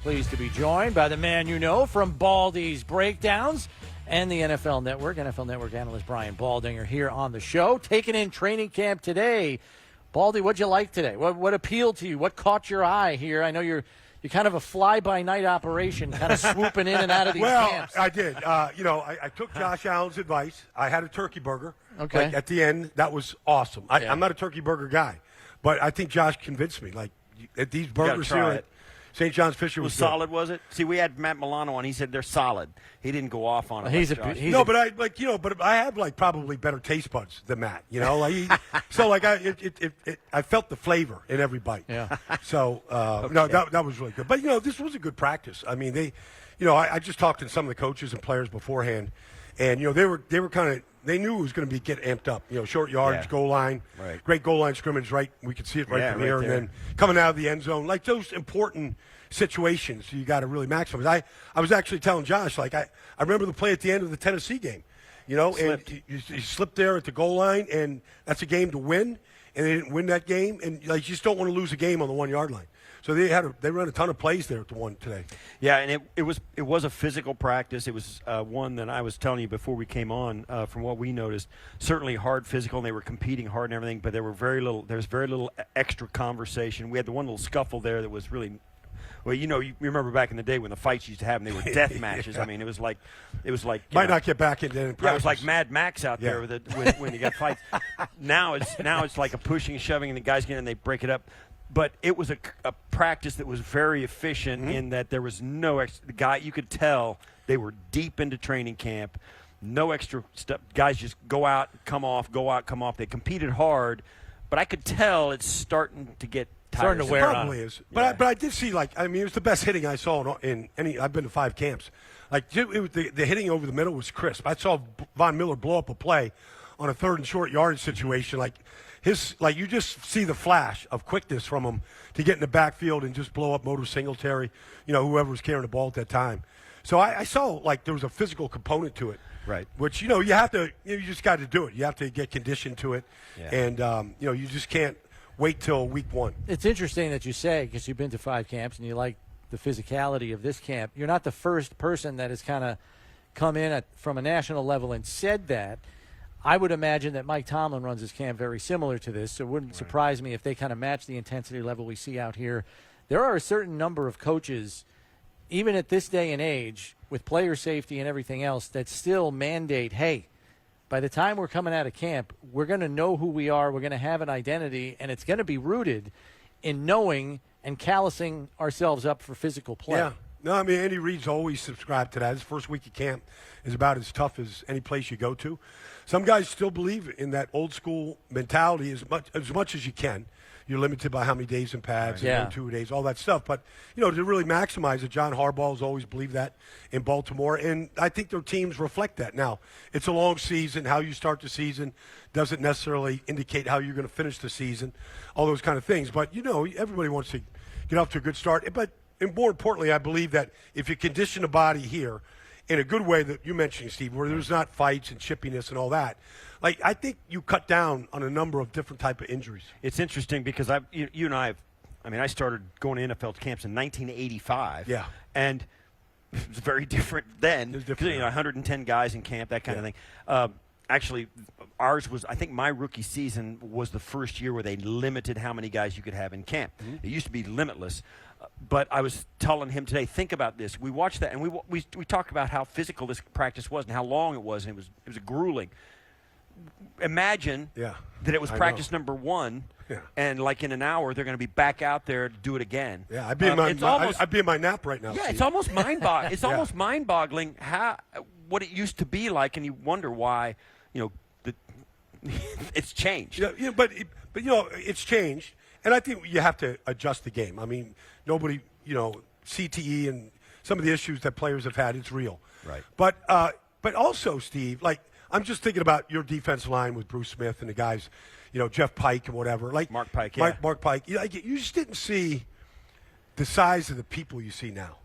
Pleased to be joined by the man you know from Baldy's Breakdowns and the NFL Network analyst Brian Baldinger here on the show, taking in training camp today. Baldy, what'd you like today? What appealed to you? What caught your eye here? I know you're kind of a fly-by-night operation, kind of swooping in and out of these camps. Well, I did. I took Josh Allen's advice. I had a turkey burger. Okay. Like, at the end, that was awesome. I'm not a turkey burger guy, but I think Josh convinced me. Like, at these burgers here at St. John's Fisher was solid, was it? See, we had Matt Milano on. He said they're solid. He didn't go off on it. But I have like probably better taste buds than Matt. I felt the flavor in every bite. Yeah. So that was really good. But this was a good practice. I mean, I just talked to some of the coaches and players beforehand, and they were kind of. They knew it was going to get amped up. Short yardage, goal line, great goal line scrimmage. Right, we could see it from here, and then coming out of the end zone, like those important situations, you got to really maximize. I was actually telling Josh, like I remember the play at the end of the Tennessee game, and he slipped there at the goal line, and that's a game to win, and they didn't win that game, and you just don't want to lose a game on the 1 yard line. So they ran a ton of plays there at the one today. Yeah, and it was a physical practice. It was one that I was telling you before we came on. From what we noticed, certainly hard physical, and they were competing hard and everything. But there was very little extra conversation. We had the one little scuffle there that was really. Well, you remember back in the day when the fights used to happen, they were death matches. Yeah. I mean, it was like not get back into it. Yeah, it was like Mad Max out there when you got fights. Now it's like a pushing and shoving, and the guys get in and they break it up. But it was a practice that was very efficient in that there was no extra. The guy, you could tell they were deep into training camp. No extra stuff. Guys just go out, come off, go out, come off. They competed hard, but I could tell it's starting to get tired. Starting to wear on. It probably is. But I did see, it was the best hitting I saw in any. I've been to 5 camps. The hitting over the middle was crisp. I saw Von Miller blow up a play on a 3rd and short yardage situation, you just see the flash of quickness from him to get in the backfield and just blow up Motor Singletary, whoever was carrying the ball at that time. So I saw there was a physical component to it, right? Which you have to, you just got to do it. You have to get conditioned to it, and you just can't wait till week 1. It's interesting that you say, because you've been to 5 camps and you like the physicality of this camp. You're not the first person that has kind of come in from a national level and said that. I would imagine that Mike Tomlin runs his camp very similar to this, so it wouldn't surprise me if they kind of match the intensity level we see out here. There are a certain number of coaches, even at this day and age, with player safety and everything else, that still mandate, hey, by the time we're coming out of camp, we're going to know who we are, we're going to have an identity, and it's going to be rooted in knowing and callousing ourselves up for physical play. Yeah. No, I mean, Andy Reid's always subscribed to that. His first week of camp is about as tough as any place you go to. Some guys still believe in that old school mentality as much as you can. You're limited by how many days in pads, and 2 days, all that stuff. But, to really maximize it, John Harbaugh has always believed that in Baltimore. And I think their teams reflect that. Now, it's a long season. How you start the season doesn't necessarily indicate how you're going to finish the season, all those kind of things. But, everybody wants to get off to a good start. But more importantly, I believe that if you condition the body here in a good way that you mentioned, Steve, where there's not fights and chippiness and all that, I think you cut down on a number of different type of injuries. It's interesting because you and I I started going to NFL camps in 1985. Yeah. And it was very different then. It was different. 110 guys in camp, that kind of thing. Actually, ours was, I think my rookie season was the first year where they limited how many guys you could have in camp. Mm-hmm. It used to be limitless. But I was telling him today, think about this. We watched that, and we talked about how physical this practice was and how long it was, and it was grueling. Imagine that it was practice number 1, and in an hour they're going to be back out there to do it again. Yeah, I'd be in my nap right now. Yeah, Steve. it's almost mind-boggling. It's almost mind-boggling what it used to be like, and you wonder why. It's changed. Yeah, but it's changed, and I think you have to adjust the game. I mean, nobody, CTE and some of the issues that players have had, it's real. Right. But also, Steve, I'm just thinking about your defensive line with Bruce Smith and the guys, Jeff Pike and whatever. Mark Pike, Mark Pike. You just didn't see the size of the people you see now.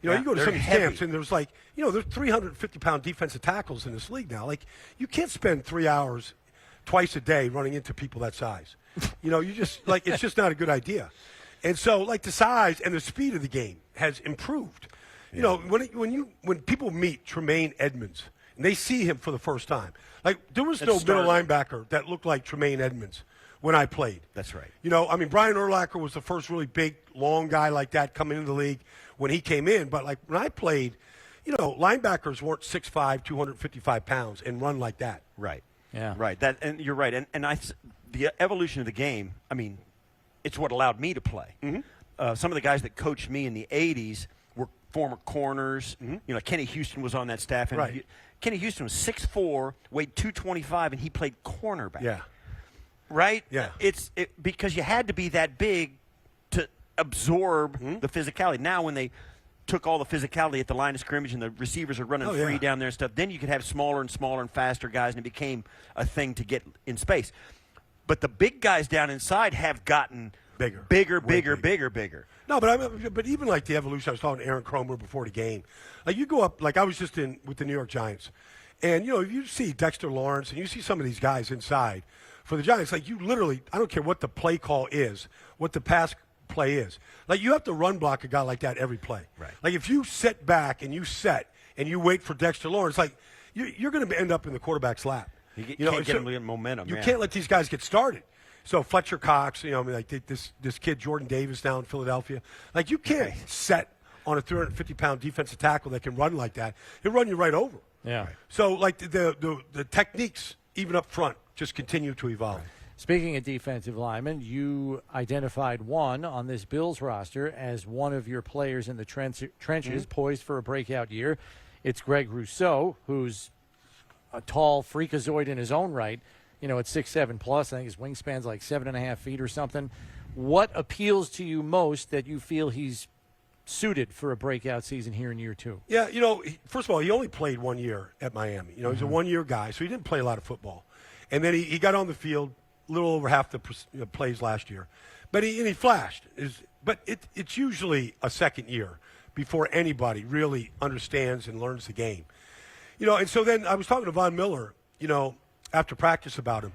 You go to some of these camps and there's there's 350-pound defensive tackles in this league now. You can't spend 3 hours twice a day running into people that size. You just it's just not a good idea. And so, like, the size and the speed of the game has improved. You know, when people meet Tremaine Edmonds and they see him for the first time, like, there was no middle linebacker that looked like Tremaine Edmonds when I played. That's right. You know, I mean, Brian Urlacher was the first really big, long guy like that coming into the league when he came in. But, like, when I played, you know, linebackers weren't 6'5", 255 pounds and run like that. Right. Yeah. Right. That, and you're right. And the evolution of the game, I mean, it's what allowed me to play. Some of the guys that coached me in the 80s were former corners. You know, Kenny Houston was on that staff. And Kenny Houston was 6'4", weighed 225, and he played cornerback. Yeah. Right? Yeah. Because you had to be that big to absorb the physicality. Now when they took all the physicality at the line of scrimmage and the receivers are running free down there and stuff, then you could have smaller and smaller and faster guys, and it became a thing to get in space. But the big guys down inside have gotten bigger. No, but even like the evolution, I was talking to Aaron Cromer before the game. Like, you go up, like I was just in with the New York Giants, and, you know, you see Dexter Lawrence and you see some of these guys inside for the Giants, like, you literally, I don't care what the play call is, what the pass play is. Like, you have to run block a guy like that every play. Right. Like, if you sit back and you set and you wait for Dexter Lawrence, like, you're going to end up in the quarterback's lap. You can't get them momentum. You can't let these guys get started. So Fletcher Cox, you know, I mean, like this kid Jordan Davis down in Philadelphia, like, you can't set on a 350-pound defensive tackle that can run like that. He'll run you right over. Yeah. So, like, the techniques, even up front, just continue to evolve. Speaking of defensive linemen, you identified one on this Bills roster as one of your players in the trenches, poised for a breakout year. It's Greg Rousseau, who's a tall freakazoid in his own right. You know, at 6'7" plus, I think his wingspan's like 7.5 feet or something. What appeals to you most that you feel he's suited for a breakout season here in year two? Yeah, you know, first of all, he only played 1 year at Miami. You know, he's a one-year guy, so he didn't play a lot of football. And then he got on the field a little over half the plays last year. But he flashed. But it's usually a second year before anybody really understands and learns the game. You know, and so then I was talking to Von Miller, you know, after practice about him.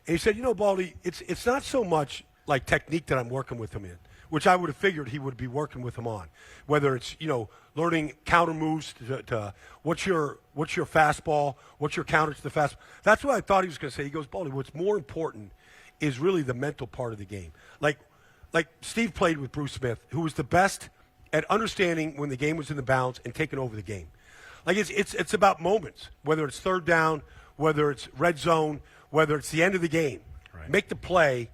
And he said, you know, Baldy, it's not so much like technique that I'm working with him in, which I would have figured he would be working with him on. Whether it's, you know, learning counter moves to what's your fastball, what's your counter to the fastball. That's what I thought he was going to say. He goes, Baldy, what's more important is really the mental part of the game. Like Steve played with Bruce Smith, who was the best at understanding when the game was in the bounds and taking over the game. Like, it's about moments, whether it's third down, whether it's red zone, whether it's the end of the game. Right. Make the play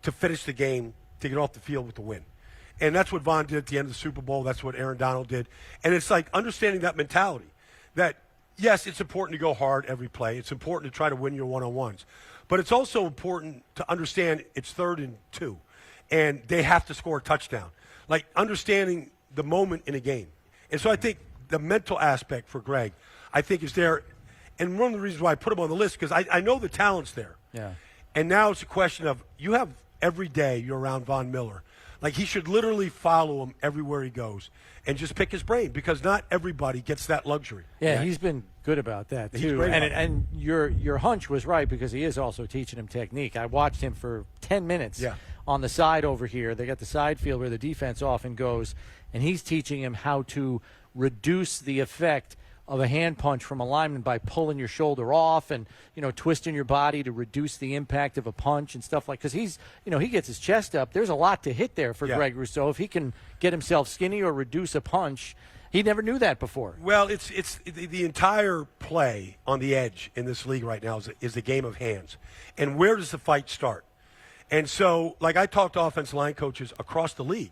to finish the game, to get off the field with the win. And that's what Von did at the end of the Super Bowl. That's what Aaron Donald did. And it's like understanding that mentality that, yes, it's important to go hard every play. It's important to try to win your one-on-ones. But it's also important to understand it's 3rd and 2, and they have to score a touchdown. Like, understanding the moment in a game. And so I think the mental aspect for Greg, I think, is there. And one of the reasons why I put him on the list, because I know the talent's there. Yeah. And now it's a question of, you have every day you're around Von Miller. Like, he should literally follow him everywhere he goes and just pick his brain, because not everybody gets that luxury. Yeah, he's been good about that, too. He's great and your hunch was right, because he is also teaching him technique. I watched him for 10 minutes on the side over here. They got the side field where the defense often goes, and he's teaching him how to reduce the effect of a hand punch from a lineman by pulling your shoulder off and, you know, twisting your body to reduce the impact of a punch and stuff like, because he's, you know, he gets his chest up. There's a lot to hit there for Greg Rousseau. If he can get himself skinny or reduce a punch, he never knew that before. Well, it's the entire play on the edge in this league right now is the game of hands. And where does the fight start? And so, like, I talked to offensive line coaches across the league,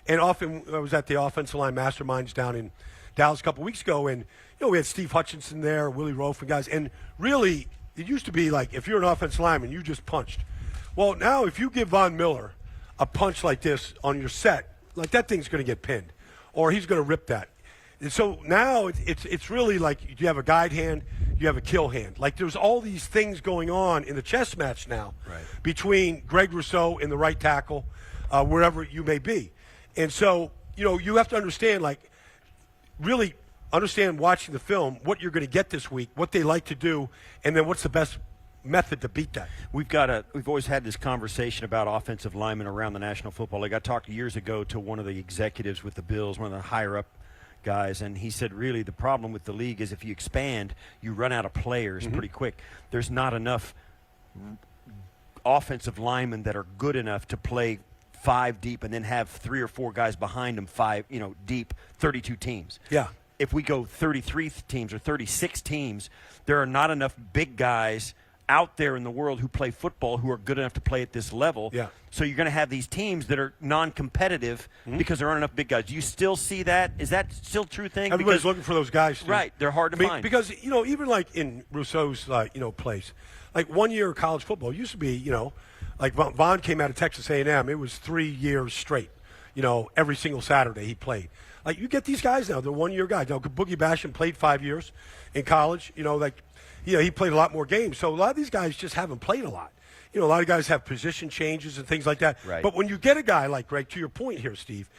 and often I was at the offensive line masterminds down in Dallas a couple weeks ago, and, you know, we had Steve Hutchinson there, Willie Rofe and guys, and really, it used to be like, if you're an offensive lineman, you just punched. Well, now if you give Von Miller a punch like this on your set, like, that thing's going to get pinned, or he's going to rip that. And so now it's really like, you have a guide hand, you have a kill hand. Like, there's all these things going on in the chess match now between Greg Rousseau and the right tackle, wherever you may be. And so, you know, you have to understand, like, really understand watching the film what you're going to get this week, what they like to do, and then what's the best method to beat that. We've always had this conversation about offensive linemen around the National Football League. I talked years ago to one of the executives with the Bills, one of the higher up guys, and he said really the problem with the league is if you expand, you run out of players pretty quick. There's not enough offensive linemen that are good enough to play 5 deep and then have 3 or 4 guys behind them 5 deep, 32 teams. Yeah. If we go 33 teams or 36 teams, there are not enough big guys out there in the world who play football who are good enough to play at this level. Yeah. So you're going to have these teams that are non-competitive because there aren't enough big guys. Do you still see that? Is that still a true thing? Everybody's looking for those guys, Steve. Right. They're hard to find. Because, even like in Rousseau's, place, like 1 year of college football used to be, like Von came out of Texas A&M. It was 3 years straight. Every single Saturday he played. Like, you get these guys now. They're 1 year guys. Now, Boogie Basham played 5 years in college. He played a lot more games. So a lot of these guys just haven't played a lot. A lot of guys have position changes and things like that. Right. But when you get a guy like Greg, to your point here, Steve,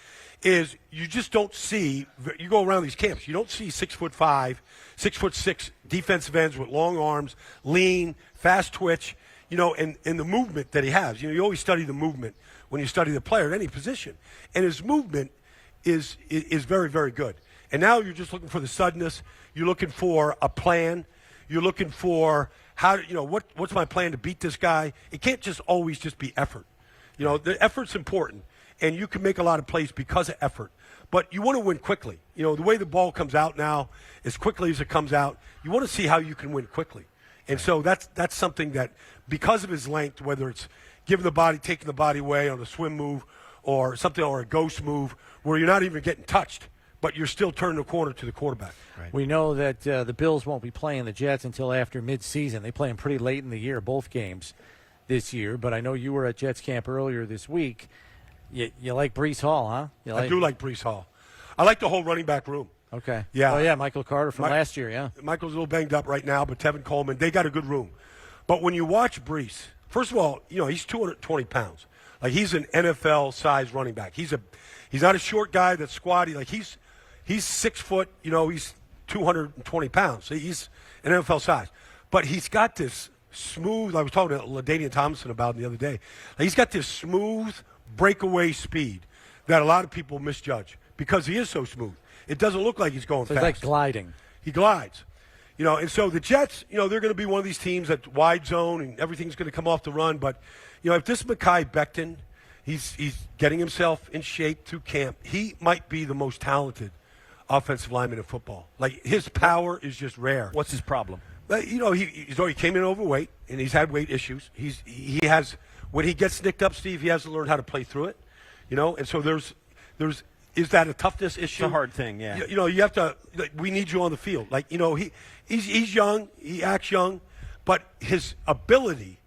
is you just don't see, you go around these camps, you don't see 6'5", 6'6" defensive ends with long arms, lean, fast twitch, and the movement that he has. You always study the movement when you study the player at any position. And his movement is very, very good. And now you're just looking for the suddenness. You're looking for a plan. You're looking for what's my plan to beat this guy? It can't just always just be effort. The effort's important, and you can make a lot of plays because of effort. But you want to win quickly. The way the ball comes out now, as quickly as it comes out, you want to see how you can win quickly. And so that's something that, because of his length, whether it's giving the body, taking the body away on a swim move or something, or a ghost move where you're not even getting touched, but you're still turning the corner to the quarterback. Right. We know that the Bills won't be playing the Jets until after midseason. They play them pretty late in the year, both games this year. But I know you were at Jets camp earlier this week. You like Breece Hall, huh? I do like Breece Hall. I like the whole running back room. Okay. Yeah. Oh, yeah, Michael Carter from last year, yeah. Michael's a little banged up right now, but Tevin Coleman, they got a good room. But when you watch Breece, first of all, he's 220 pounds. Like, he's an NFL-sized running back. He's not a short guy that's squatty. Like, he's 6 foot, he's 220 pounds. So he's an NFL size. But he's got this smooth, I was talking to LaDainian Thompson about it the other day. He's got this smooth breakaway speed that a lot of people misjudge because he is so smooth. It doesn't look like he's going fast. It's like gliding. He glides. And so the Jets, they're going to be one of these teams that's wide zone and everything's going to come off the run. But, if this Mekhi Becton, he's getting himself in shape through camp, he might be the most talented offensive lineman in football. Like, his power is just rare. What's his problem? He already came in overweight, and he's had weight issues. He has, when he gets nicked up, Steve, he has to learn how to play through it. And so there's is that a toughness issue? It's a hard thing, yeah. You have to. We need you on the field. He's young. He acts young, but his ability,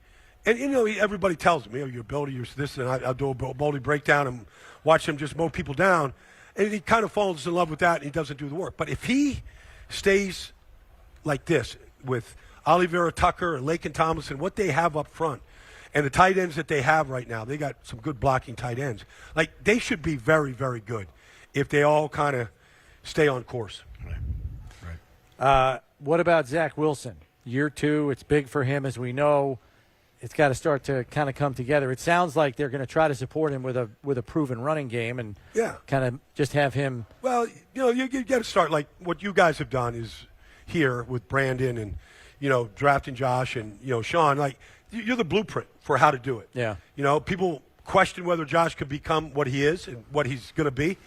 and everybody tells him, your ability, you're this, and I'll do a Baldy breakdown and watch him just mow people down, and he kind of falls in love with that, and he doesn't do the work. But if he stays like this with Oliveira Tucker and Laken Tomlinson, what they have up front, and the tight ends that they have right now, they got some good blocking tight ends. Like, they should be very, very good if they all kind of stay on course. Right. What about Zach Wilson? Year 2, it's big for him, as we know. It's got to start to kind of come together. It sounds like they're going to try to support him with a proven running game and kind of just have him. Well, you got to start like what you guys have done is here with Brandon and, drafting Josh and, Sean. Like, you're the blueprint for how to do it. Yeah. People question whether Josh could become what he is and what he's going to be.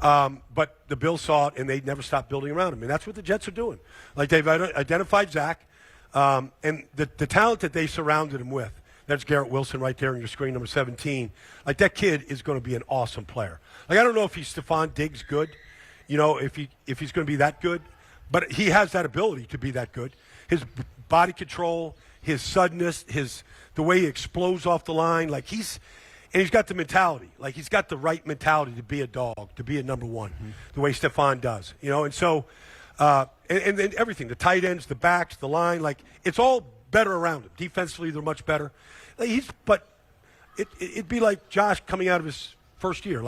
But the Bills saw it, and they never stopped building around him. And that's what the Jets are doing. Like, they've identified Zach, and the talent that they surrounded him with. That's Garrett Wilson right there on your screen, number 17. Like, that kid is going to be an awesome player. Like, I don't know if he's Stephon Diggs good, if he's going to be that good. But he has that ability to be that good. His body control, his suddenness, the way he explodes off the line, and he's got the mentality. Like, he's got the right mentality to be a dog, to be a number one, the way Stephon does. And so, and then everything, the tight ends, the backs, the line, it's all better around him. Defensively, they're much better. But it'd be like Josh coming out of his first year.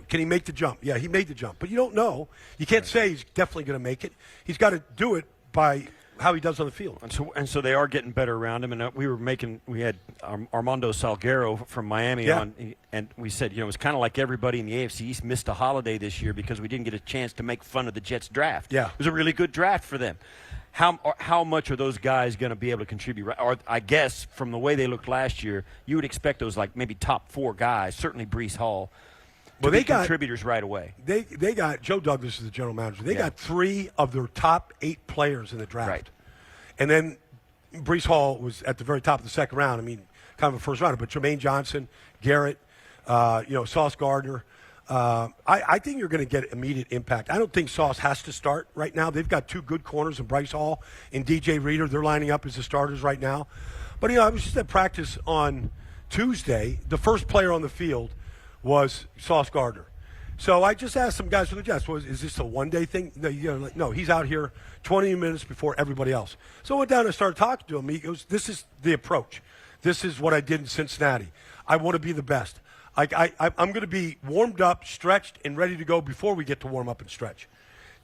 Can he make the jump? Yeah, he made the jump. But you don't know. You can't say he's definitely going to make it. He's got to do it by how he does on the field. And so they are getting better around him. And we had Armando Salguero from Miami on, and we said, it's kind of like everybody in the AFC East missed a holiday this year because we didn't get a chance to make fun of the Jets draft. Yeah. It was a really good draft for them. How much are those guys going to be able to contribute? Or I guess from the way they looked last year, you would expect those like maybe top 4 guys, certainly Breece Hall, to be contributors right away. They got Joe Douglas is the general manager. They got 3 of their top 8 players in the draft. Right. And then Breece Hall was at the very top of the second round. I mean, kind of a first rounder. But Jermaine Johnson, Garrett, Sauce Gardner. I think you're going to get immediate impact. I don't think Sauce has to start right now. They've got 2 good corners in Bryce Hall and DJ Reader. They're lining up as the starters right now. But, I was just at practice on Tuesday. The first player on the field was Sauce Gardner. So I just asked some guys from the Jets, is this a one-day thing? No, he's out here 20 minutes before everybody else. So I went down and started talking to him. He goes, this is the approach. This is what I did in Cincinnati. I want to be the best. I'm going to be warmed up, stretched, and ready to go before we get to warm up and stretch.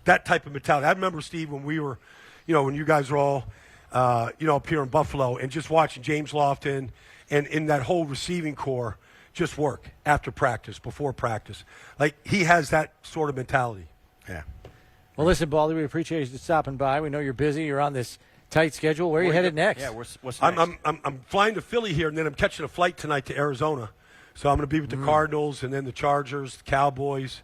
That type of mentality. I remember, Steve, when we were, when you guys were all, up here in Buffalo and just watching James Lofton and in that whole receiving core just work after practice, before practice. Like, he has that sort of mentality. Yeah. Well, listen, Baldy, we appreciate you stopping by. We know you're busy. You're on this tight schedule. Where are you headed next? Yeah, what's next? I'm flying to Philly here, and then I'm catching a flight tonight to Arizona. So I'm going to be with the Cardinals and then the Chargers, the Cowboys,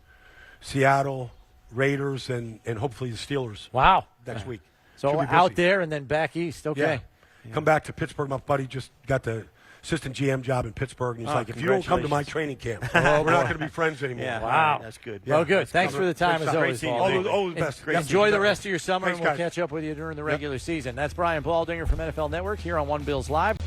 Seattle, Raiders, and hopefully the Steelers. Wow. Next week. So out there and then back east. Okay. Yeah. Come back to Pittsburgh. My buddy just got the assistant GM job in Pittsburgh, and he's like, if you don't come to my training camp, we're not going to be friends anymore. Yeah. Wow. That's good. Well, good. Thanks for the time, as always, Baldy. All the best. Enjoy the rest of your summer, Thanks, and we'll guys. catch up with you during the regular season. That's Brian Baldinger from NFL Network here on One Bills Live.